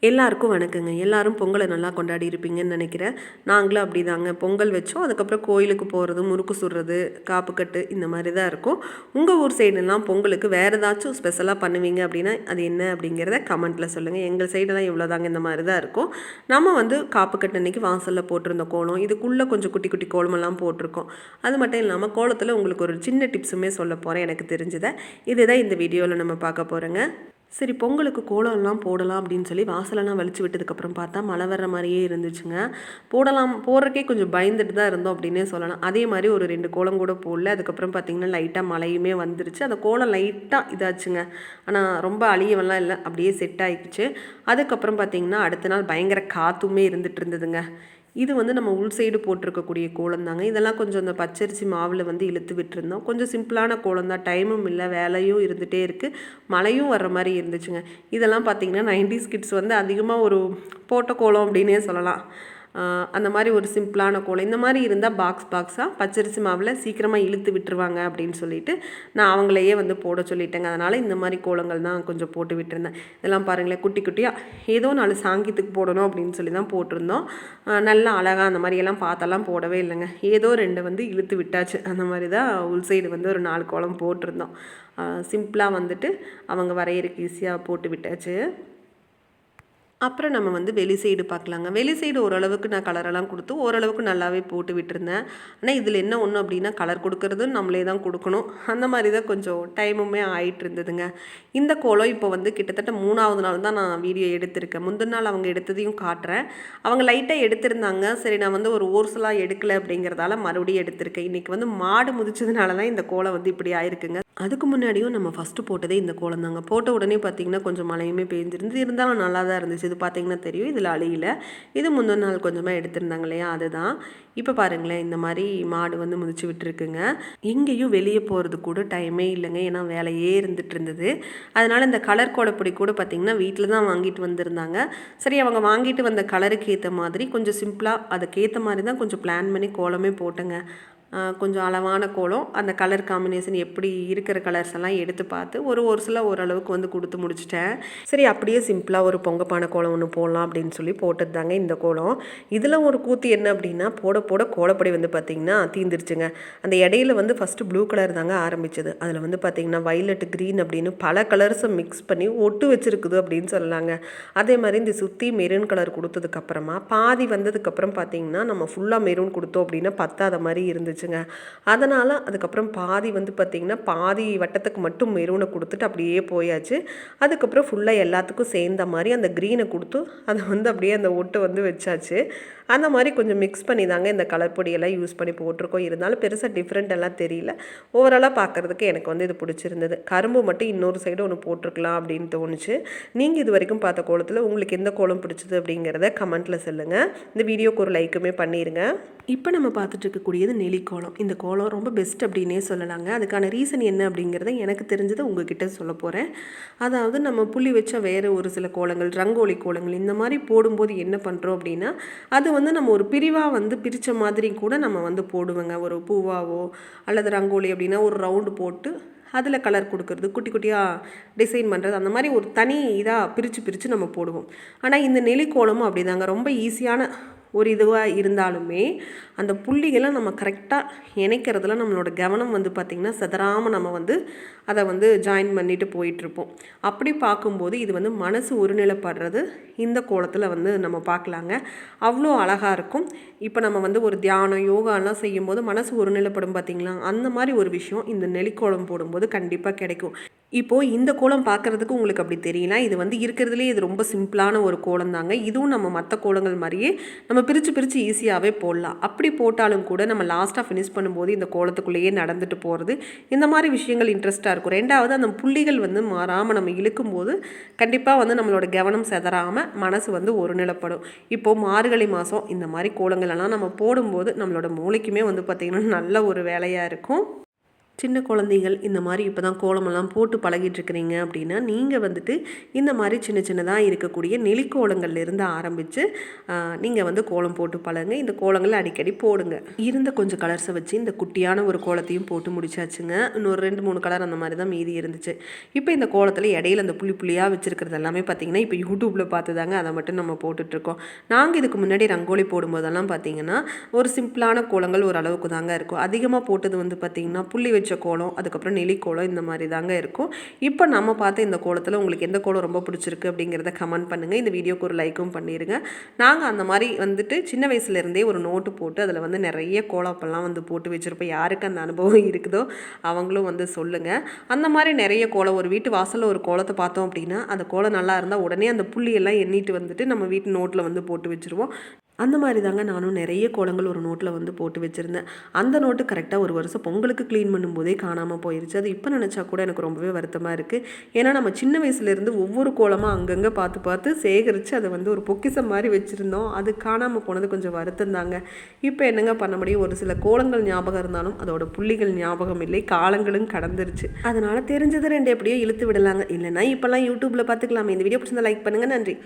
எல்லாருக்கும் வணக்கங்க. எல்லாரும் பொங்கலை நல்லா கொண்டாடி இருப்பீங்கன்னு நினைக்கிறேன். நாங்களும் அப்படிதாங்க. பொங்கல் வச்சோம். அதுக்கப்புறம் கோயிலுக்கு போகிறது, முறுக்கு சுடுறது, காப்புக்கட்டு இந்த மாதிரி தான் இருக்கும். உங்கள் ஊர் சைடுலாம் பொங்கலுக்கு வேறு ஏதாச்சும் ஸ்பெஷலாக பண்ணுவீங்க அப்படின்னா அது என்ன அப்படிங்கிறத கமெண்ட்டில் சொல்லுங்கள். எங்கள் சைடெல்லாம் இவ்வளோதாங்க, இந்த மாதிரி தான் இருக்கும். நம்ம வந்து காப்புக்கட்டு அன்றைக்கி வாசலில் போட்டிருந்த கோலம், இதுக்குள்ளே கொஞ்சம் குட்டி குட்டி கோலமெல்லாம் போட்டிருக்கோம். அது மட்டும் இல்லாமல் கோலத்தில் உங்களுக்கு ஒரு சின்ன டிப்ஸுமே சொல்ல போகிறேன் எனக்கு தெரிஞ்சதை. இதுதான் இந்த வீடியோவில் நம்ம பார்க்க போகிறோங்க. சரி, பொங்கலுக்கு கோலம்லாம் போடலாம் அப்படின்னு சொல்லி வாசலெல்லாம் வலிச்சு விட்டதுக்கப்புறம் பார்த்தா மழை வர்ற மாதிரியே இருந்துச்சுங்க. போடுறக்கே கொஞ்சம் பயந்துட்டு தான் இருந்தோம் அப்படின்னே சொல்லலாம். அதே மாதிரி ஒரு 2 கோலம் கூட போடல. அதுக்கப்புறம் பார்த்திங்கன்னா லைட்டாக மழையுமே வந்துருச்சு. அந்த கோலம் லைட்டாக இதாச்சுங்க. ஆனால் ரொம்ப அழியவெல்லாம் இல்லை, அப்படியே செட் ஆகிடுச்சு. அதுக்கப்புறம் பார்த்திங்கன்னா அடுத்த நாள் பயங்கர காற்றுமே இருந்துகிட்டு இருந்ததுங்க. இது வந்து நம்ம உள் சைடு போட்டிருக்கக்கூடிய கோலம் தாங்க. இதெல்லாம் கொஞ்சம் அந்த பச்சரிசி மாவில் வந்து இழுத்து விட்டுருந்தோம். கொஞ்சம் சிம்பிளான கோலம் தான், டைமும் இல்லை, வேலையும் இருந்துகிட்டே இருக்குது, மழையும் வர்ற மாதிரி இருந்துச்சுங்க. இதெல்லாம் பார்த்திங்கன்னா 90s கிட்ஸ் வந்து அதிகமாக ஒரு போட்ட கோலம் அப்படின்னே சொல்லலாம். அந்த மாதிரி ஒரு சிம்பிளான கோலம் இந்த மாதிரி இருந்தால் பாக்ஸாக பச்சரிசி மாவில் சீக்கிரமாக இழுத்து விட்டுருவாங்க அப்படின்னு சொல்லிட்டு நான் அவங்களையே வந்து போட சொல்லிட்டேங்க. அதனால் இந்த மாதிரி கோலங்கள் தான் கொஞ்சம் போட்டு விட்டுருந்தேன். இதெல்லாம் பாருங்களேன், குட்டி குட்டியாக ஏதோ 4 சாங்கியத்துக்கு போடணும் அப்படின்னு சொல்லி தான் போட்டிருந்தோம். நல்லா அழகாக அந்த மாதிரியெல்லாம் பார்த்தெல்லாம் போடவே இல்லைங்க. ஏதோ 2 வந்து இழுத்து விட்டாச்சு. அந்த மாதிரி தான் உள் சைடு வந்து ஒரு 4 கோலம் போட்டிருந்தோம். சிம்பிளாக வந்துட்டு அவங்க வரையறக்கு ஈஸியாக போட்டு விட்டாச்சு. அப்புறம் நம்ம வந்து வெளி சைடு பார்க்கலாங்க. வெளி சைடு ஓரளவுக்கு நான் கலரெல்லாம் கொடுத்து ஓரளவுக்கு நல்லாவே போட்டு விட்டுருந்தேன். ஆனால் இதில் என்ன ஒன்று அப்படின்னா கலர் கொடுக்கறது நம்மளே தான் கொடுக்கணும். அந்த மாதிரி தான் கொஞ்சம் டைமுமே ஆகிட்டு இருந்ததுங்க. இந்த கோலம் இப்போ வந்து கிட்டத்தட்ட 3ஆவது நாள் தான் நான் வீடியோ எடுத்திருக்கேன். முந்தின நாள் அவங்க எடுத்ததையும் காட்டுறேன். அவங்க லைட்டாக எடுத்திருந்தாங்க. சரி, நான் வந்து ஒரு ஓர்ஸ்லாம் எடுக்கலை அப்படிங்கிறதால மறுபடியும் எடுத்திருக்கேன். இன்றைக்கி வந்து மாடு முதிச்சதுனால தான் இந்த கோலம் வந்து இப்படி ஆயிருக்குங்க. அதுக்கு முன்னாடியும் நம்ம ஃபஸ்ட்டு போட்டதே இந்த கோலம் தாங்க. போட்ட உடனே பார்த்திங்கன்னா கொஞ்சம் மழையுமே பெஞ்சிருந்து, இருந்தாலும் நல்லா தான் இருந்துச்சு. இது பார்த்திங்கன்னா தெரியும், இதில் அழியில. இது முந்தின நாள் கொஞ்சமாக எடுத்திருந்தாங்க இல்லையா, அதுதான். இப்போ பாருங்களேன், இந்த மாதிரி மாடு வந்து முதிச்சு விட்டுருக்குங்க. எங்கேயும் வெளியே போகிறது கூட டைமே இல்லைங்க, ஏன்னா வேலையே இருந்துகிட்டு இருந்தது. அதனால் இந்த கலர் கோலப்பொடி கூட பார்த்திங்கன்னா வீட்டில் தான் வாங்கிட்டு வந்திருந்தாங்க. சரி, அவங்க வாங்கிட்டு வந்த கலருக்கு ஏற்ற மாதிரி கொஞ்சம் சிம்பிளாக அதுக்கேற்ற மாதிரி தான் கொஞ்சம் பிளான் பண்ணி கோலமே போட்டேங்க. கொஞ்சம் அளவான கோலம், அந்த கலர் காம்பினேஷன் எப்படி இருக்கிற கலர்ஸ் எல்லாம் எடுத்து பார்த்து ஒரு சில ஓரளவுக்கு வந்து கொடுத்து முடிச்சிட்டேன். சரி, அப்படியே சிம்பிளாக ஒரு பொங்கப்பானை கோலம் ஒன்று போடலாம் அப்படின்னு சொல்லி போட்டது தாங்க இந்த கோலம். இதில் ஒரு கூத்து என்ன அப்படின்னா போட கோலப்பொடி வந்து பார்த்திங்கன்னா தீந்துருச்சுங்க. அந்த இடையில வந்து ஃபஸ்ட்டு ப்ளூ கலர் தாங்க ஆரம்பிச்சது. அதில் வந்து பார்த்திங்கன்னா வைலட், க்ரீன் அப்படின்னு பல கலர்ஸை மிக்ஸ் பண்ணி ஒட்டு வச்சுருக்குது அப்படின்னு சொல்லலாங்க. அதே மாதிரி இந்த சுற்றி மெரூன் கலர் கொடுத்ததுக்கப்புறமா பாதி வந்ததுக்கப்புறம் பார்த்திங்கன்னா நம்ம ஃபுல்லாக மெரூன் கொடுத்தோம் அப்படின்னா பத்தாத மாதிரி இருந்துச்சு. அதனால் அதுக்கப்புறம் பாதி வந்து பார்த்திங்கன்னா பாதி வட்டத்துக்கு மட்டும் மெரூனை கொடுத்துட்டு அப்படியே போயாச்சு. அதுக்கப்புறம் ஃபுல்லாக எல்லாத்துக்கும் சேர்ந்த மாதிரி அந்த க்ரீனை கொடுத்து அதை வந்து அப்படியே அந்த ஒட்டை வந்து வச்சாச்சு. அந்த மாதிரி கொஞ்சம் மிக்ஸ் பண்ணி தாங்க இந்த கலர் பொடியெல்லாம் யூஸ் பண்ணி போட்டிருக்கோம். இருந்தாலும் பெருசாக டிஃப்ரெண்ட் எல்லாம் தெரியல. ஓவராலாக பார்க்குறதுக்கு எனக்கு வந்து இது பிடிச்சிருந்தது. கரும்பு மட்டும் இன்னொரு சைடு ஒன்று போட்டிருக்கலாம் அப்படின்னு தோணுச்சு. நீங்கள் இது வரைக்கும் பார்த்த கோலத்தில் உங்களுக்கு எந்த கோலம் பிடிச்சது அப்படிங்கிறத கமெண்ட்டில் சொல்லுங்கள். இந்த வீடியோக்கு ஒரு லைக்குமே பண்ணிடுங்க. இப்போ நம்ம பார்த்துட்டு இருக்கக்கூடியது நெலிக்கோலம். இந்த கோலம் ரொம்ப பெஸ்ட் அப்படின்னே சொல்லலாங்க. அதுக்கான ரீசன் என்ன அப்படிங்கிறத எனக்கு தெரிஞ்சதை உங்ககிட்ட சொல்ல போகிறேன். அதாவது நம்ம புள்ளி வச்ச வேறு ஒரு சில கோலங்கள், ரங்கோலி கோலங்கள் இந்த மாதிரி போடும்போது என்ன பண்ணுறோம் அப்படின்னா அது வந்து நம்ம ஒரு பிரிவாக வந்து பிரித்த மாதிரி கூட நம்ம வந்து போடுவோங்க. ஒரு பூவாவோ அல்லது ரங்கோலி அப்படின்னா ஒரு ரவுண்டு போட்டு அதில் கலர் கொடுக்கறது, குட்டி குட்டியாக டிசைன் பண்ணுறது, அந்த மாதிரி ஒரு தனி இதாக பிரித்து நம்ம போடுவோம். ஆனால் இந்த நெலிக்கோலமும் அப்படி தாங்க, ரொம்ப ஈஸியான ஒரு இதுவாக இருந்தாலுமே அந்த புள்ளிகளை நம்ம கரெக்டாக இணைக்கிறதுல நம்மளோட கவனம் வந்து பார்த்திங்கன்னா சிதறாமல் நம்ம வந்து அதை வந்து ஜாயின் பண்ணிட்டு போயிட்டுருப்போம். அப்படி பார்க்கும்போது இது வந்து மனசு ஒருநிலைப்படுறது இந்த கோலத்தில் வந்து நம்ம பார்க்கலாங்க. அவ்வளோ அழகாக இருக்கும். இப்போ நம்ம வந்து ஒரு தியானம், யோகாலாம் செய்யும்போது மனசு ஒருநிலைப்படும் பார்த்திங்களா, அந்த மாதிரி ஒரு விஷயம் இந்த நெலிக்கோலம் போடும்போது கண்டிப்பாக கிடைக்கும். இப்போது இந்த கோலம் பார்க்குறதுக்கு உங்களுக்கு அப்படி தெரியல, இது வந்து இருக்கிறதுலே இது ரொம்ப சிம்பிளான ஒரு கோலம் தாங்க. இதுவும் நம்ம மற்ற கோலங்கள் மாதிரியே நம்ம பிரித்து ஈஸியாகவே போடலாம். அப்படி போட்டாலும் கூட நம்ம லாஸ்ட்டாக ஃபினிஷ் பண்ணும்போது இந்த கோலத்துக்குள்ளேயே நடந்துட்டு போகிறது, இந்த மாதிரி விஷயங்கள் இன்ட்ரெஸ்ட்டாக இருக்கும். ரெண்டாவது, அந்த புள்ளிகள் வந்து மாறாமல் நம்ம இழுக்கும்போது கண்டிப்பாக வந்து நம்மளோட கவனம் செதறாமல் மனசு வந்து ஒருநிலைப்படும். இப்போது மார்கழி மாதம் இந்த மாதிரி கோலங்களெல்லாம் நம்ம போடும்போது நம்மளோட மூளைக்குமே வந்து பார்த்திங்கன்னா நல்ல ஒரு வேலையாக இருக்கும். சின்ன குழந்தைகள் இந்த மாதிரி இப்போ தான் கோலமெல்லாம் போட்டு பழகிட்டுருக்கிறீங்க அப்படின்னா நீங்கள் வந்துட்டு இந்த மாதிரி சின்ன சின்னதாக இருக்கக்கூடிய நெலிக்கோலங்கள்லேருந்து ஆரம்பித்து நீங்கள் வந்து கோலம் போட்டு பழகுங்க. இந்த கோலங்களை அடிக்கடி போடுங்க. இருந்த கொஞ்சம் கலர்ஸை வச்சு இந்த குட்டியான ஒரு கோலத்தையும் போட்டு முடிச்சாச்சுங்க. இன்னொரு 2-3 கலர் அந்த மாதிரி தான் மீதி இருந்துச்சு. இப்போ இந்த கோலத்தில் இடையில அந்த புள்ளி புள்ளியாக வச்சுருக்கிறது எல்லாமே பார்த்திங்கன்னா இப்போ யூடியூப்பில் பார்த்து தாங்க அதை மட்டும் நம்ம போட்டுட்ருக்கோம். நாங்கள் இதுக்கு முன்னாடி ரங்கோலி போடும்போதெல்லாம் பார்த்திங்கன்னா ஒரு சிம்பிளான கோலங்கள் ஒரு அளவுக்கு தாங்க இருக்கும். அதிகமாக போட்டது வந்து பார்த்திங்கன்னா புள்ளி வச்ச கோலம், அதுக்கப்புறம் நெலிக்கோலம் இந்த மாதிரி தாங்க இருக்கும். இப்போ நம்ம பார்த்த இந்த கோலத்தில் உங்களுக்கு எந்த கோலம் ரொம்ப பிடிச்சிருக்கு அப்படிங்கிறத கமெண்ட் பண்ணுங்கள். இந்த வீடியோக்கு ஒரு லைக்கும் பண்ணிடுங்க. நாங்கள் அந்த மாதிரி வந்துட்டு சின்ன வயசுலேருந்தே ஒரு நோட்டு போட்டு அதில் வந்து நிறைய கோலப்பெல்லாம் வந்து போட்டு வச்சுருப்போம். யாருக்கு அந்த அனுபவம் இருக்குதோ அவங்களும் வந்து சொல்லுங்கள். அந்த மாதிரி நிறைய கோலம், ஒரு வீட்டு வாசலில் ஒரு கோலத்தை பார்த்தோம் அப்படின்னா அந்த கோலம் நல்லா இருந்தால் உடனே அந்த புள்ளியெல்லாம் எண்ணிட்டு வந்துட்டு நம்ம வீட்டு நோட்டில் வந்து போட்டு வச்சுருவோம். அந்த மாதிரி தாங்க நானும் நிறைய கோலங்கள் ஒரு நோட்டில் வந்து போட்டு வச்சுருந்தேன். அந்த நோட்டு கரெக்டாக ஒரு வருஷம் பொங்கலுக்கு க்ளீன் பண்ணும்போதே காணாமல் போயிடுச்சு. அது இப்போ நினச்சா கூட எனக்கு ரொம்பவே வருத்தமாக இருக்குது. ஏன்னா நம்ம சின்ன வயசுலேருந்து ஒவ்வொரு கோலமாக அங்கங்கே பார்த்து பார்த்து சேகரித்து அதை வந்து ஒரு பொக்கிஷம் மாதிரி வச்சுருந்தோம். அது காணாமல் போனது கொஞ்சம் வருத்தம் தாங்க. இப்போ என்னங்க பண்ண முடியும், ஒரு சில கோலங்கள் ஞாபகம் இருந்தாலும் அதோட புள்ளிகள் ஞாபகம் இல்லை, காலங்களும் கடந்துருச்சு. அதனால் தெரிஞ்சது 2 எப்படியோ இழுத்து விடலாங்க. இல்லைன்னா இப்போல்லாம் யூடியூப்பில் பார்த்துக்கலாமே. இந்த வீடியோ பிடிச்சிருந்தா லைக் பண்ணுங்கள். நன்றி.